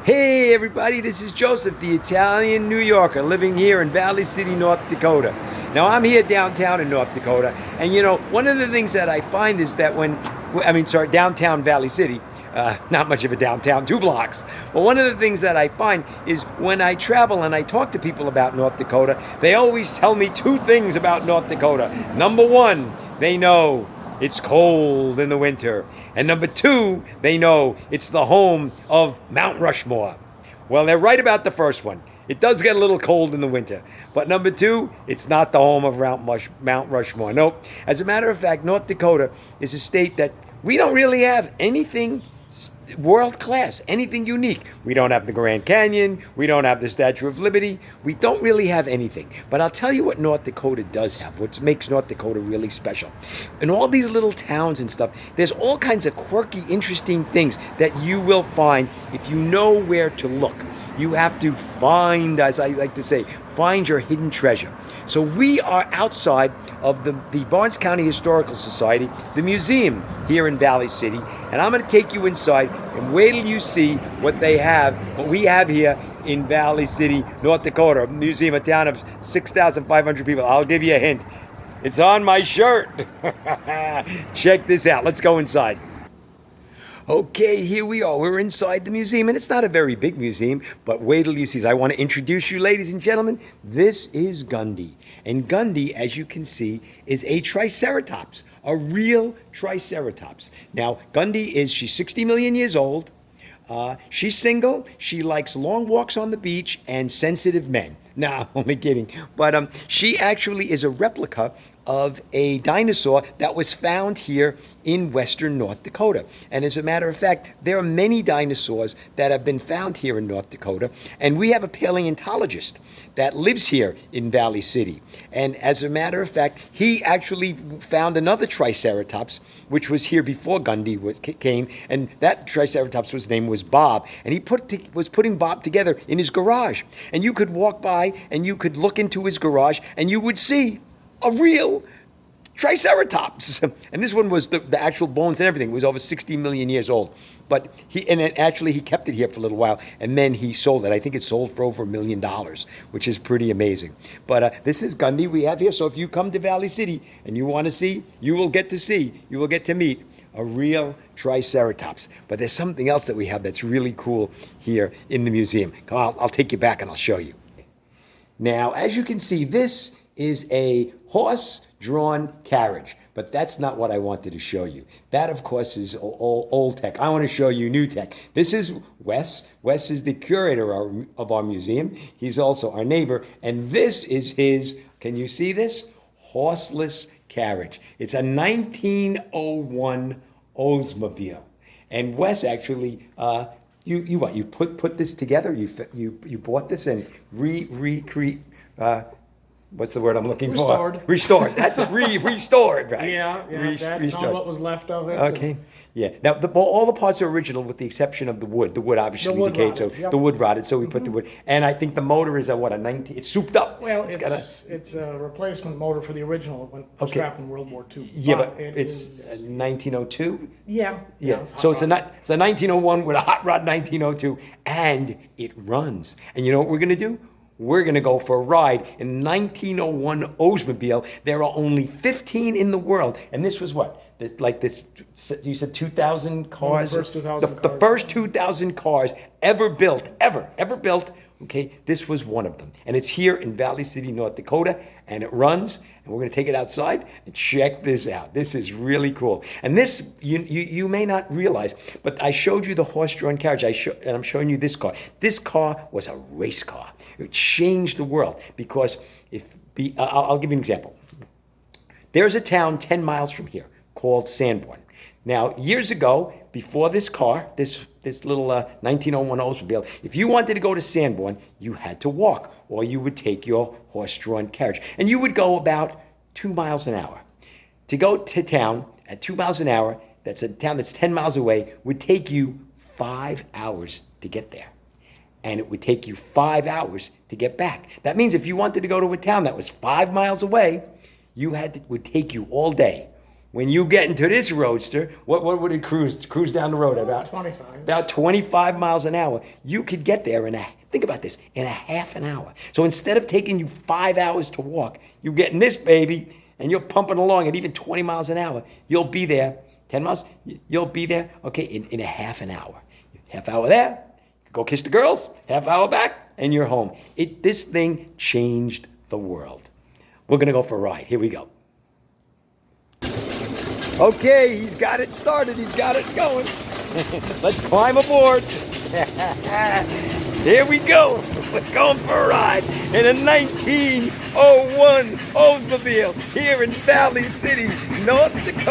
Hey everybody, this is Joseph, the Italian New Yorker, living here in Valley City, North Dakota. Now I'm here downtown in North Dakota, and one of the things that I find is that downtown Valley City, not much of a downtown, 2 blocks. But one of the things that I find is when I travel and I talk to people about North Dakota, they always tell me two things about North Dakota. Number one, they know it's cold in the winter. And number two, they know it's the home of Mount Rushmore. Well, they're right about the first one. It does get a little cold in the winter. But number two, it's not the home of Mount Rushmore. Nope. As a matter of fact, North Dakota is a state that we don't really have anything world class, anything unique. We don't have the Grand Canyon. We don't have the Statue of Liberty. We don't really have anything. But I'll tell you what North Dakota does have, what makes North Dakota really special. In all these little towns and stuff, there's all kinds of quirky, interesting things that you will find if you know where to look. You have to find, as I like to say, find your hidden treasure. So we are outside of the Barnes County Historical Society, the museum here in Valley City, and I'm going to take you inside and wait till you see what we have here in Valley City, North Dakota, a museum, a town of 6,500 people. I'll give you a hint. It's on my shirt. Check this out. Let's go inside. Okay, here we are. We're inside the museum, and it's not a very big museum, but wait till you see. I want to introduce you, ladies and gentlemen. This is Gundy. And Gundy, as you can see, is a triceratops, a real triceratops. Now, she's 60 million years old. She's single. She likes long walks on the beach and sensitive men. No, only kidding. But she actually is a replica of a dinosaur that was found here in western North Dakota. And as a matter of fact, there are many dinosaurs that have been found here in North Dakota. And we have a paleontologist that lives here in Valley City. And as a matter of fact, he actually found another triceratops, which was here before Gundy came. And that triceratops' name was Bob. And he was putting Bob together in his garage. And you could walk by and you could look into his garage and you would see a real triceratops. And this one was the actual bones and everything. It was over 60 million years old. But he kept it here for a little while, and then he sold it. I think it sold for over $1 million, which is pretty amazing. But this is Gundy we have here. So if you come to Valley City and you want to see, you will get to meet a real triceratops. But there's something else that we have that's really cool here in the museum. Come on, I'll take you back and I'll show you. Now, as you can see, this is a horse-drawn carriage. But that's not what I wanted to show you. That, of course, is old tech. I want to show you new tech. This is Wes. Wes is the curator of our museum. He's also our neighbor. And this is his, can you see this? Horseless carriage. It's a 1901 Oldsmobile. And Wes actually, you put this together? You bought this and recreate, what's the word I'm looking for? Restored. That's restored, right? Yeah, that's restored. what was left of it. Okay. Yeah. Now, all the parts are original with the exception of the wood. The wood obviously decayed, so yep. the wood rotted, so we put the wood. And I think the motor is a 19, it's souped up. Well, it's a replacement motor for the original when it was scrapped in World War II. Yeah, but it's 1902? Yeah. So it's a 1901 with a hot rod 1902, and it runs. And you know what we're going to do? We're going to go for a ride in 1901 Oldsmobile. There are only 15 in the world. And this was what? You said 2,000 cars? The first 2,000 cars. The first 2,000 cars ever built. Okay, this was one of them. And it's here in Valley City, North Dakota. And it runs. And we're going to take it outside and check this out. This is really cool. And this, you may not realize, but I showed you the horse-drawn carriage. And I'm showing you this car. This car was a race car. It changed the world because I'll give you an example. There's a town 10 miles from here called Sanborn. Now, years ago, before this car, this little 1901 Oldsmobile, if you wanted to go to Sanborn, you had to walk, or you would take your horse-drawn carriage. And you would go about 2 miles an hour. To go to town at 2 miles an hour, that's a town that's 10 miles away, would take you 5 hours to get there. And it would take you 5 hours to get back. That means if you wanted to go to a town that was 5 miles away, would take you all day When you get into this roadster, what would it cruise down the road about? 25. About 25 miles an hour. You could get there think about this, in a half an hour. So instead of taking you 5 hours to walk, you're getting this baby and you're pumping along at even 20 miles an hour. You'll be there, 10 miles, you'll be there, okay, in a half an hour. Half hour there, go kiss the girls, half hour back, and you're home. This thing changed the world. We're gonna go for a ride. Here we go. Okay, he's got it started. He's got it going. Let's climb aboard. Here we go. We're going for a ride in a 1901 Oldsmobile here in Valley City, North Dakota.